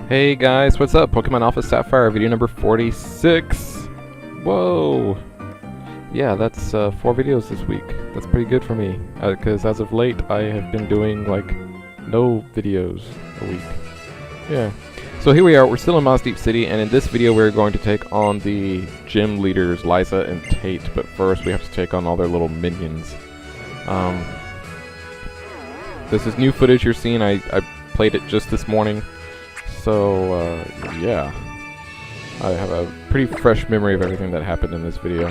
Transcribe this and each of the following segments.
Hey guys, what's up? Pokemon Alpha Sapphire, video number 46. Whoa! Yeah, that's 4 videos this week. That's pretty good for me, because as of late I have been doing like no videos a week. Yeah. So here we are, we're still in Moss Deep City, and in this video we're going to take on the gym leaders, Liza and Tate, but first we have to take on all their little minions. This is new footage you're seeing. I played it just this morning. So, yeah. I have a pretty fresh memory of everything that happened in this video.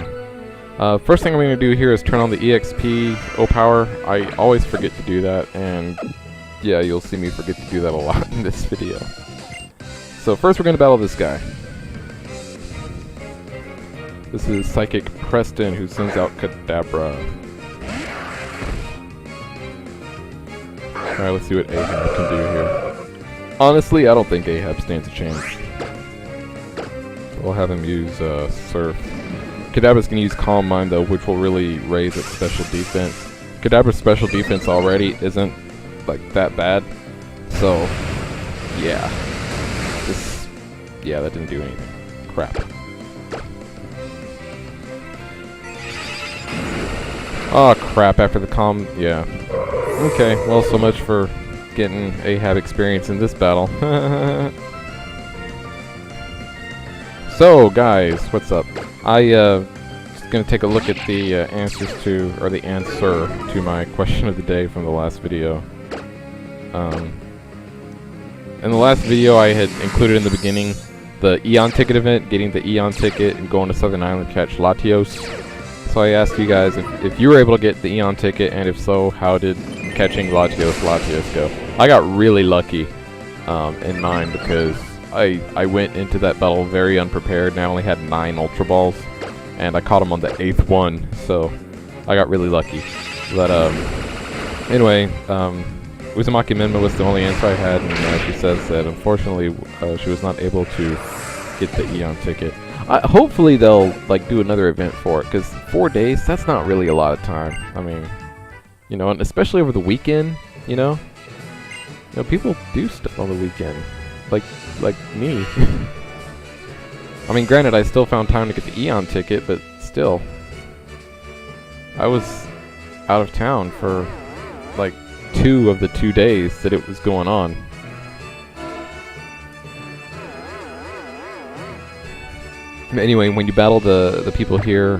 First thing I'm going to do here is turn on the EXP O-Power. I always forget to do that, and yeah, you'll see me forget to do that a lot in this video. So first we're going to battle this guy. This is Psychic Preston, who sends out Kadabra. Alright, let's see what Ahab can do here. Honestly, I don't think Ahab stands a chance. We'll have him use Surf. Kadabra's gonna use Calm Mind though, which will really raise its special defense. Kadabra's special defense already isn't like that bad, so yeah. Yeah, that didn't do anything. Crap. Oh crap! After the calm, yeah. Okay, well, so much for getting Ahab experience in this battle. So, guys, what's up? Just gonna take a look at the answer to my question of the day from the last video. In the last video, I had included in the beginning the Eon Ticket event, getting the Eon Ticket and going to Southern Island to catch Latios. So I asked you guys if you were able to get the Eon Ticket, and if so, how did catching Latios go? I got really lucky in mine because I went into that battle very unprepared, and I only had 9 Ultra Balls, and I caught him on the 8th one, so I got really lucky. But anyway, Uzumaki Menma was the only answer I had, and she says that unfortunately she was not able to get the Eon Ticket. Hopefully they'll like do another event for it, because 4 days, that's not really a lot of time. I mean, you know, and especially over the weekend, you know, people do stuff on the weekend, like me. I mean, granted, I still found time to get the Eon Ticket, but still, I was out of town for like 2 of the 2 days that it was going on. Anyway, when you battle the people here,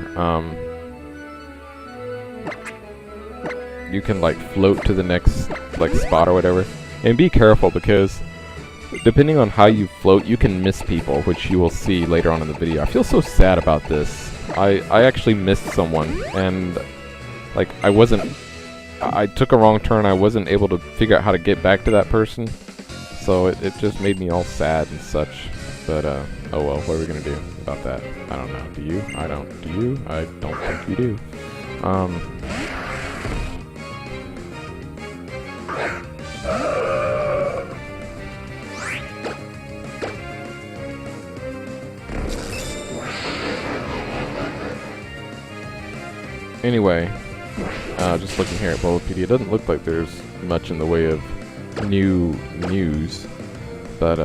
you can like float to the next like spot or whatever, and be careful because depending on how you float, you can miss people, which you will see later on in the video. I feel so sad about this. I actually missed someone, and like I took a wrong turn. I wasn't able to figure out how to get back to that person, so it just made me all sad and such. But oh well, what are we gonna do about that? I don't know. Do you? I don't. Do you? I don't think you do. Anyway, just looking here at Bulbapedia, it doesn't look like there's much in the way of new news, but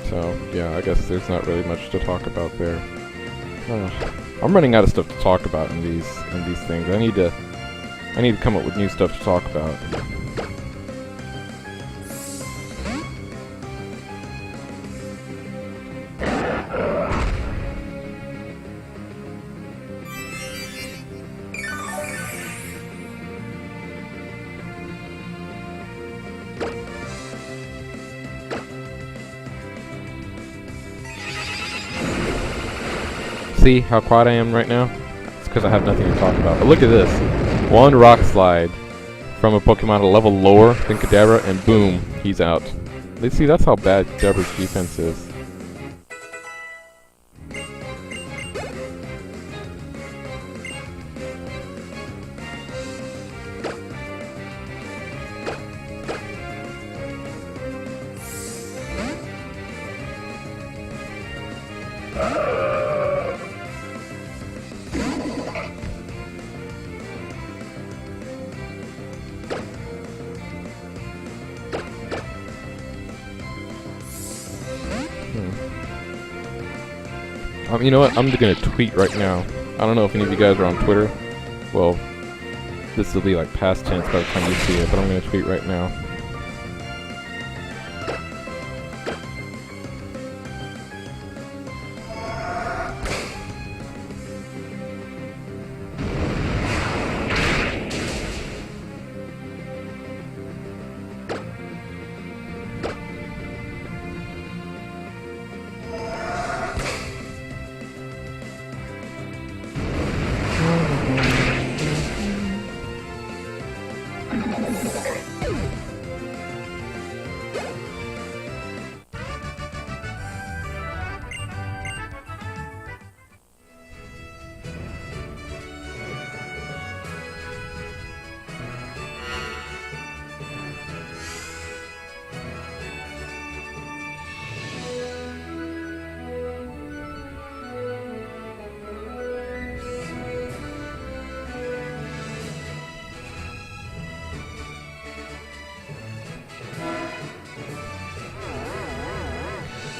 so yeah, I guess there's not really much to talk about there. I'm running out of stuff to talk about in these things. I need to come up with new stuff to talk about. See how quiet I am right now? It's because I have nothing to talk about. But look at this. 1 Rock Slide from a Pokemon a level lower than Kadabra, and boom, he's out. Let's see, that's how bad Kadabra's defense is. You know what? I'm gonna tweet right now. I don't know if any of you guys are on Twitter. Well, this will be like past tense by the time you see it, but I'm gonna tweet right now.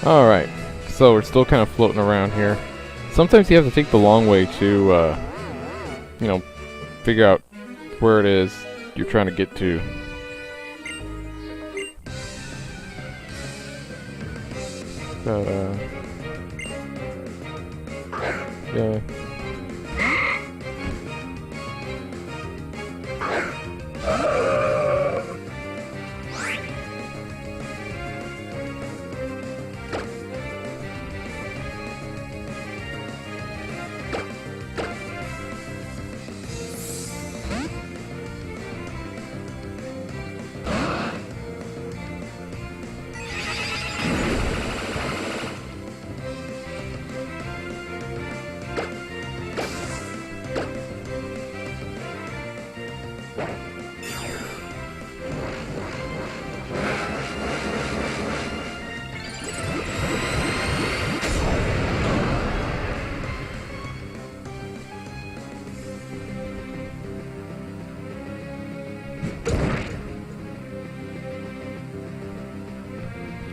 Alright, so we're still kind of floating around here. Sometimes you have to take the long way to, you know, figure out where it is you're trying to get to. But, yeah.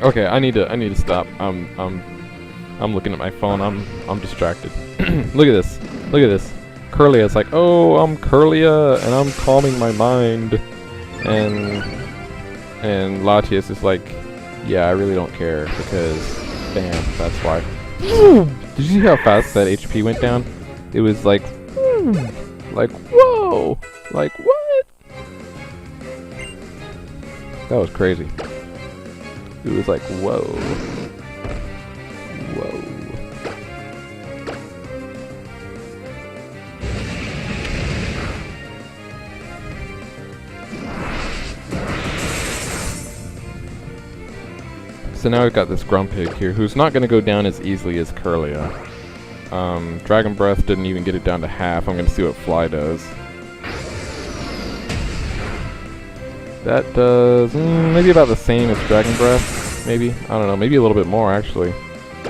Okay, I need to stop. I'm looking at my phone. I'm distracted. Look at this. Look at this. Curlia's like, oh, I'm Curlia, and I'm calming my mind. And Latias is like, yeah, I really don't care because, bam, that's why. Did you see how fast that HP went down? It was like whoa, like what? That was crazy. It was like, whoa. Whoa. So now we've got this Grumpig here, who's not going to go down as easily as Curlia. Dragon Breath didn't even get it down to half. I'm going to see what Fly does. That does maybe about the same as Dragon Breath, maybe. I don't know, maybe a little bit more actually.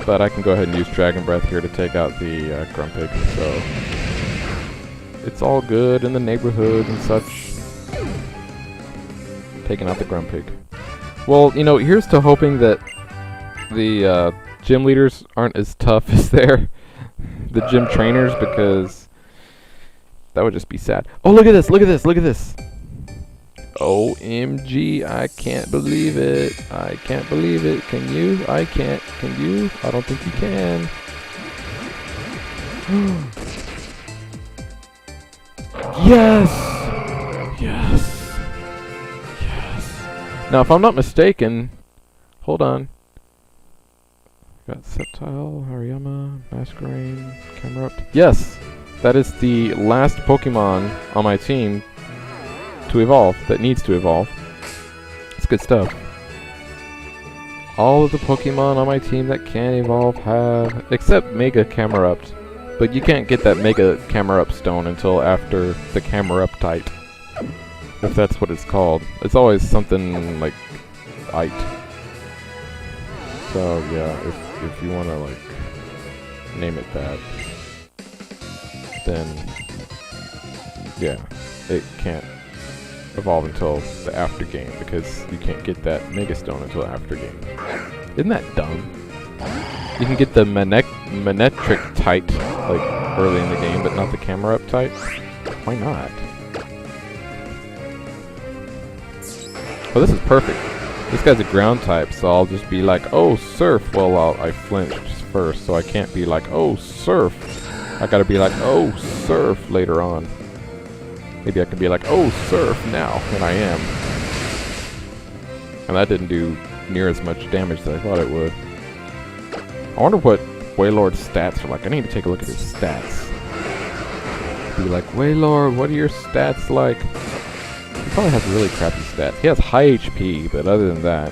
But I can go ahead and use Dragon Breath here to take out the Grumpig, so it's all good in the neighborhood and such. Taking out the Grumpig. Well, you know, here's to hoping that the gym leaders aren't as tough as the gym trainers, because that would just be sad. Oh, look at this, look at this, look at this! OMG, I can't believe it. I can't believe it. Can you? I can't. Can you? I don't think you can. Yes! Yes! Yes! Now, if I'm not mistaken, hold on. Got Sceptile, Hariyama, Masquerain, Camerupt. Yes! That is the last Pokemon on my team to evolve, that needs to evolve. It's good stuff. All of the Pokemon on my team that can evolve have, except Mega Camerupt. But you can't get that Mega Camerupt stone until after the Cameruptite. If that's what it's called. It's always something like Ite. So yeah, if you wanna like name it that, then yeah, it can't evolve until the after game, because you can't get that Mega Stone until after game. Isn't that dumb? You can get the Manetric Tate, like, early in the game, but not the camera up Tate. Why not? Oh, this is perfect. This guy's a ground type, so I'll just be like, oh, surf. Well, I flinched first, so I can't be like, oh, surf. I gotta be like, oh, surf later on. Maybe I can be like, oh, surf now, and I am. And that didn't do near as much damage as I thought it would. I wonder what Wailord's stats are like. I need to take a look at his stats. Be like, Wailord, what are your stats like? He probably has really crappy stats. He has high HP, but other than that,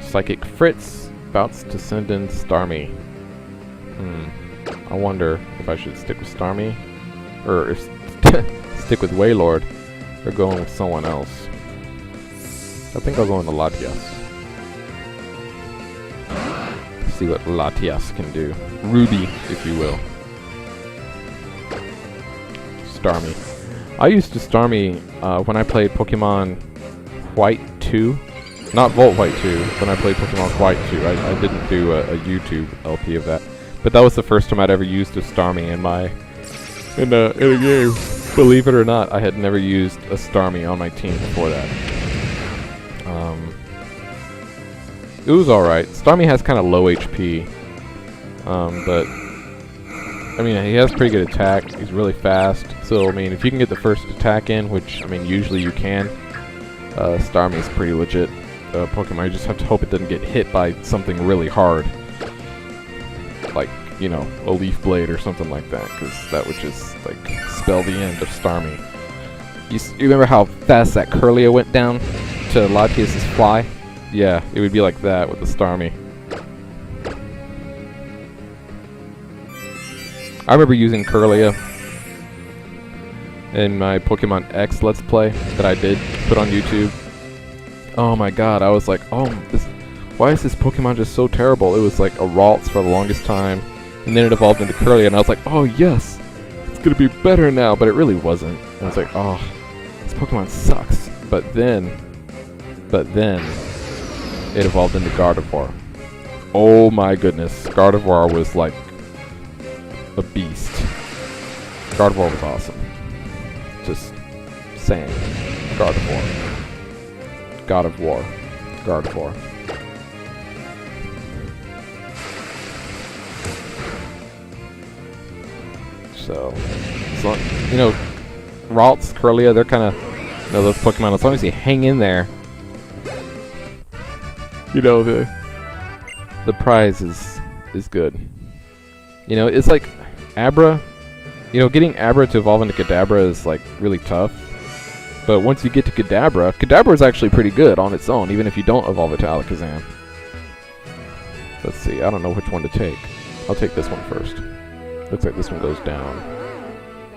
Psychic Fritz bouts to send in Starmie. I wonder if I should stick with Starmie, or if stick with Wailord, or going with someone else. I think I'll go into Latias. See what Latias can do. Ruby, if you will. Starmie. I used to Starmie when I played Pokemon White 2. Not Volt White 2, when I played Pokemon White 2. I didn't do a YouTube LP of that. But that was the first time I'd ever used a Starmie in a game. Believe it or not, I had never used a Starmie on my team before that. It was alright. Starmie has kind of low HP. But I mean, he has pretty good attack. He's really fast. So, I mean, if you can get the first attack in, which, I mean, usually you can, Starmie's pretty legit Pokemon. You just have to hope it doesn't get hit by something really hard. Like, you know, a Leaf Blade or something like that, because that would just, like, spell the end of Starmie. You remember how fast that Curlia went down to Latias' fly? Yeah, it would be like that with the Starmie. I remember using Curlia in my Pokemon X Let's Play that I did put on YouTube. Oh my god, I was like, oh, why is this Pokemon just so terrible? It was like a Ralts for the longest time, and then it evolved into Curlia, and I was like, oh yes, it's gonna be better now, but it really wasn't. And I was like, oh, this Pokemon sucks. But then, it evolved into Gardevoir. Oh my goodness, Gardevoir was like a beast. Gardevoir was awesome. Just saying. Gardevoir. God of War. Gardevoir. So you know, Ralts, Curlia, they're kind of, you know, those Pokemon, as long as you hang in there, you know, the prize is good. You know, it's like Abra. You know, getting Abra to evolve into Kadabra is like really tough. But once you get to Kadabra, Kadabra is actually pretty good on its own, even if you don't evolve it to Alakazam. Let's see, I don't know which one to take. I'll take this one first. Looks like this one goes down.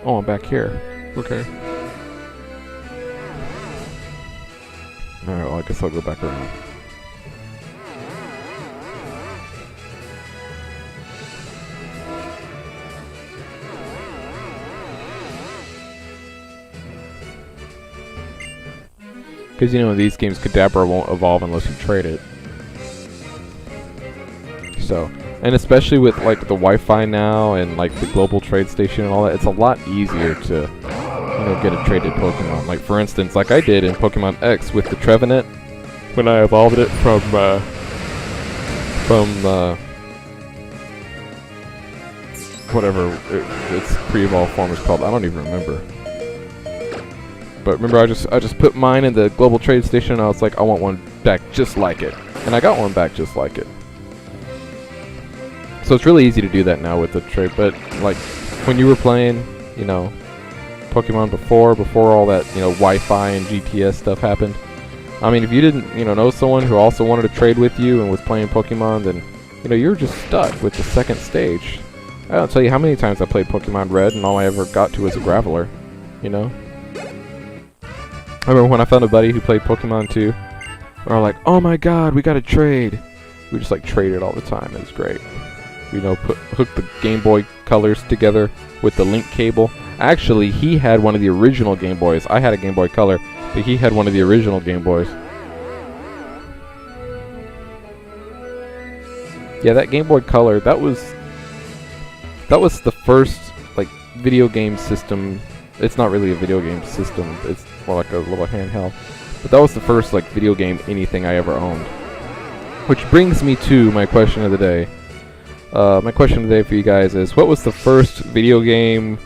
Oh, I'm back here. Okay. Alright, well, I guess I'll go back around. Because, you know, in these games, Kadabra won't evolve unless you trade it. So, and especially with, like, the Wi-Fi now and, like, the global trade station and all that, it's a lot easier to, you know, get a traded Pokemon. Like, for instance, like I did in Pokemon X with the Trevenant, when I evolved it from whatever its pre-evolved form is called. I don't even remember. But remember, I just put mine in the global trade station, and I was like, I want one back just like it. And I got one back just like it. So it's really easy to do that now with the trade. But, like, when you were playing, you know, Pokemon before all that, you know, Wi-Fi and GTS stuff happened, I mean, if you didn't, you know someone who also wanted to trade with you and was playing Pokemon, then, you know, you're just stuck with the second stage. I don't tell you how many times I played Pokemon Red, and all I ever got to was a Graveler, you know? I remember when I found a buddy who played Pokemon 2, we were like, oh my god, we gotta trade. We just like traded all the time. It was great. You know, hook the Game Boy colors together with the link cable. Actually, he had one of the original Game Boys. I had a Game Boy Color, But he had one of the original Game Boys. Yeah, that Game Boy Color, that was the first like video game system. It's not really a video game system, it's more like a little handheld. But that was the first like video game anything I ever owned. Which brings me to my question of the day. My question today for you guys is, what was the first video game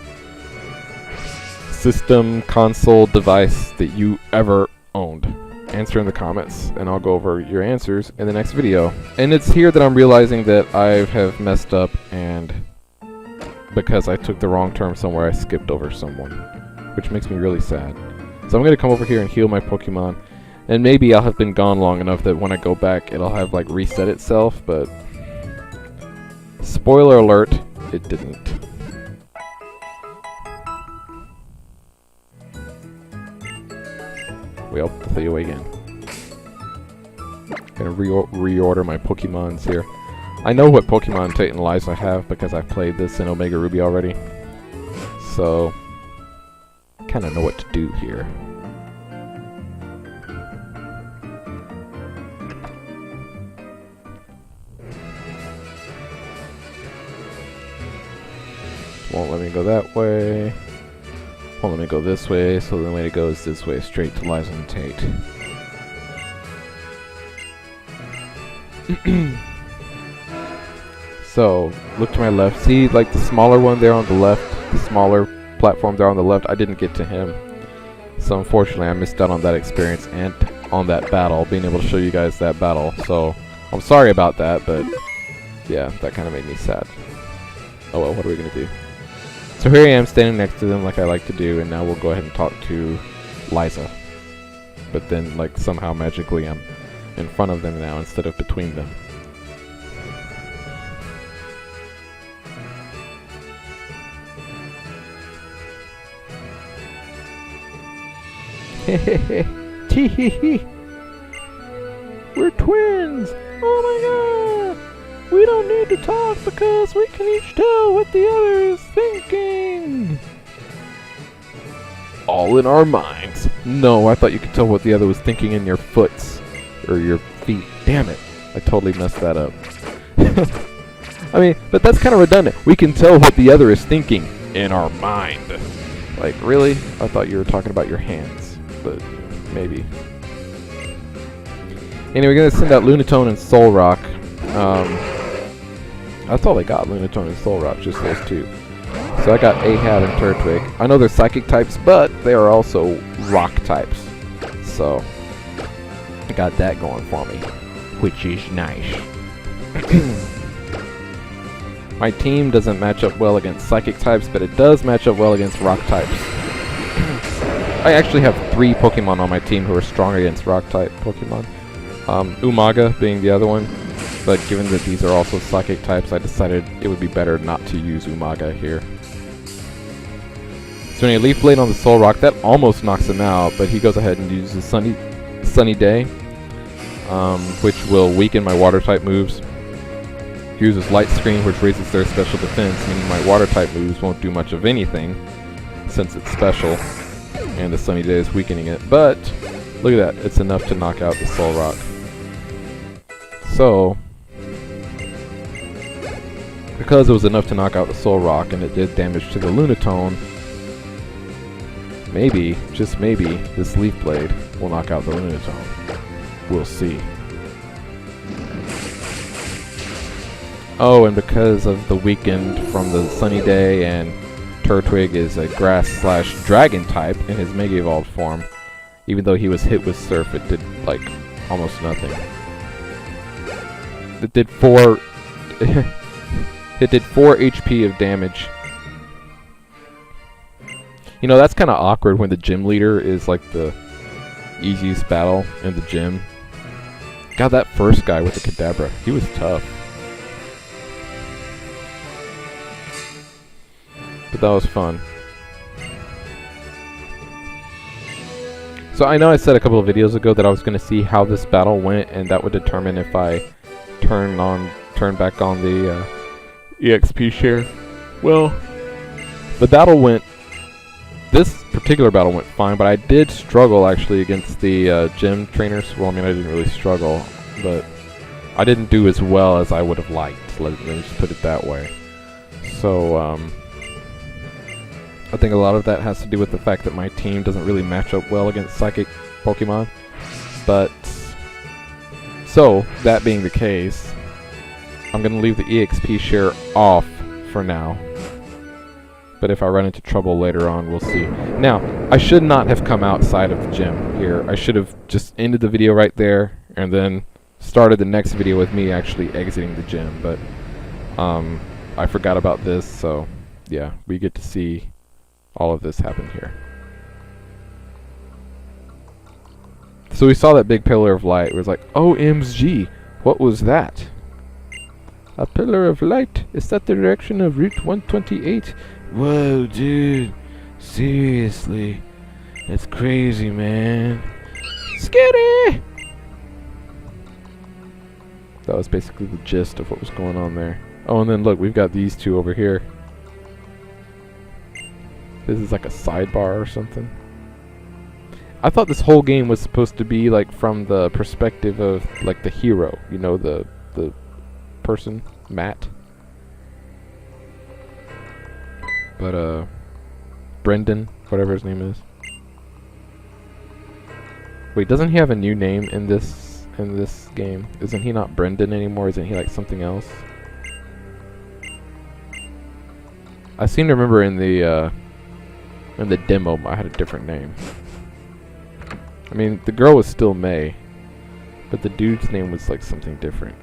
system, console, device that you ever owned? Answer in the comments, and I'll go over your answers in the next video. And it's here that I'm realizing that I have messed up, and because I took the wrong turn somewhere, I skipped over someone, which makes me really sad. So I'm going to come over here and heal my Pokemon, and maybe I'll have been gone long enough that when I go back, it'll have like reset itself, but spoiler alert, it didn't. Well, there you again. Gonna reorder my Pokemons here. I know what Pokemon Tate and Liza have because I've played this in Omega Ruby already. So, kinda know what to do here. Won't let me go that way. Won't let me go this way, so the way to go is this way, straight to Liza and Tate. So, look to my left. See, like the smaller one there on the left, the smaller platform there on the left, I didn't get to him. So unfortunately, I missed out on that experience and on that battle, being able to show you guys that battle. So, I'm sorry about that, but yeah, that kind of made me sad. Oh well, what are we going to do? So here I am standing next to them like I like to do, and now we'll go ahead and talk to Liza. But then, like, somehow magically I'm in front of them now instead of between them. Hehehe, tee-hee-hee. We're twins! Oh my god! We don't need to talk because we can each tell what the other is thinking! All in our minds. No, I thought you could tell what the other was thinking in your foots. Or your feet. Damn it. I totally messed that up. I mean, but that's kind of redundant. We can tell what the other is thinking in our mind. Like, really? I thought you were talking about your hands. But, maybe. Anyway, we're going to send out Lunatone and Solrock. That's all they got, Lunatone and Solrock, just those two. So I got Ahab and Turtwig. I know they're psychic types, but they are also rock types. So, I got that going for me, which is nice. My team doesn't match up well against psychic types, but it does match up well against rock types. I actually have 3 Pokemon on my team who are strong against rock type Pokemon. Umaga being the other one. But given that these are also psychic types, I decided it would be better not to use Umaga here. So anyway, Leaf Blade on the Solrock, that almost knocks him out, but he goes ahead and uses Sunny Day, which will weaken my water type moves. He uses Light Screen, which raises their special defense, meaning my water type moves won't do much of anything, since it's special, and the Sunny Day is weakening it. But, look at that, it's enough to knock out the Solrock. So, because it was enough to knock out the Solrock and it did damage to the Lunatone, maybe, just maybe, this Leaf Blade will knock out the Lunatone. We'll see. Oh, and because of the weakened from the Sunny Day, and Turtwig is a grass/dragon type in his Mega Evolved form, even though he was hit with Surf, it did, like, almost nothing. It did 4... it did 4 HP of damage. You know, that's kind of awkward when the gym leader is like the easiest battle in the gym. God, that first guy with the Kadabra, he was tough. But that was fun. So I know I said a couple of videos ago that I was going to see how this battle went, and that would determine if I turn back on the EXP share. Well, the battle went... This particular battle went fine, but I did struggle actually against the gym trainers. Well, I mean, I didn't really struggle, but I didn't do as well as I would have liked. Let me just put it that way. So, I think a lot of that has to do with the fact that my team doesn't really match up well against psychic Pokemon. But, so, that being the case, I'm going to leave the EXP share off for now. But if I run into trouble later on, we'll see. Now, I should not have come outside of the gym here. I should have just ended the video right there, and then started the next video with me actually exiting the gym. But, I forgot about this, so, yeah, we get to see all of this happen here. So we saw that big pillar of light. It was like, OMG, what was that? A pillar of light? Is that the direction of Route 128? Whoa, dude. Seriously. That's crazy, man. Scary! That was basically the gist of what was going on there. Oh, and then look, we've got these two over here. This is like a sidebar or something. I thought this whole game was supposed to be like from the perspective of like the hero, you know, the person, Matt. But Brendan, whatever his name is. Wait, doesn't he have a new name in this game? Isn't he not Brendan anymore? Isn't he like something else? I seem to remember in the demo I had a different name. I mean, the girl was still May, but the dude's name was like something different.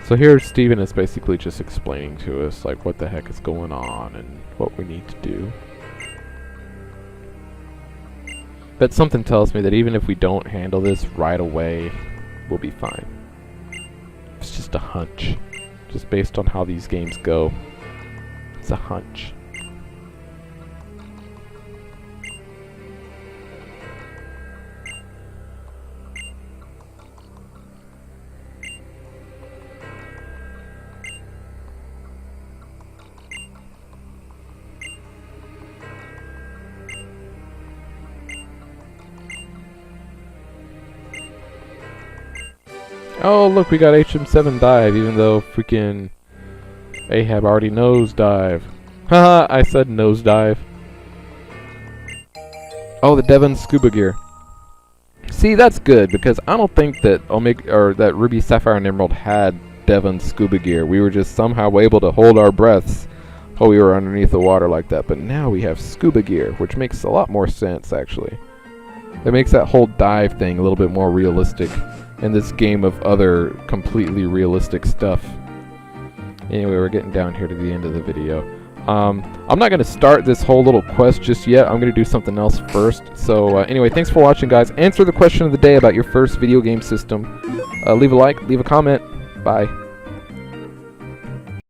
So here Steven is basically just explaining to us like what the heck is going on and what we need to do. But something tells me that even if we don't handle this right away, we'll be fine. It's just a hunch. Just based on how these games go. It's a hunch. Oh, look, we got HM7 dive, even though freaking Ahab already knows dive. Haha, I said nose dive. Oh, the Devon scuba gear. See, that's good, because I don't think that that Ruby, Sapphire, and Emerald had Devon scuba gear. We were just somehow able to hold our breaths while we were underneath the water like that. But now we have scuba gear, which makes a lot more sense, actually. It makes that whole dive thing a little bit more realistic in this game of other completely realistic stuff. Anyway, we're getting down here to the end of the video. I'm not going to start this whole little quest just yet. I'm going to do something else first. So anyway, thanks for watching, guys. Answer the question of the day about your first video game system. Leave a like, leave a comment. Bye.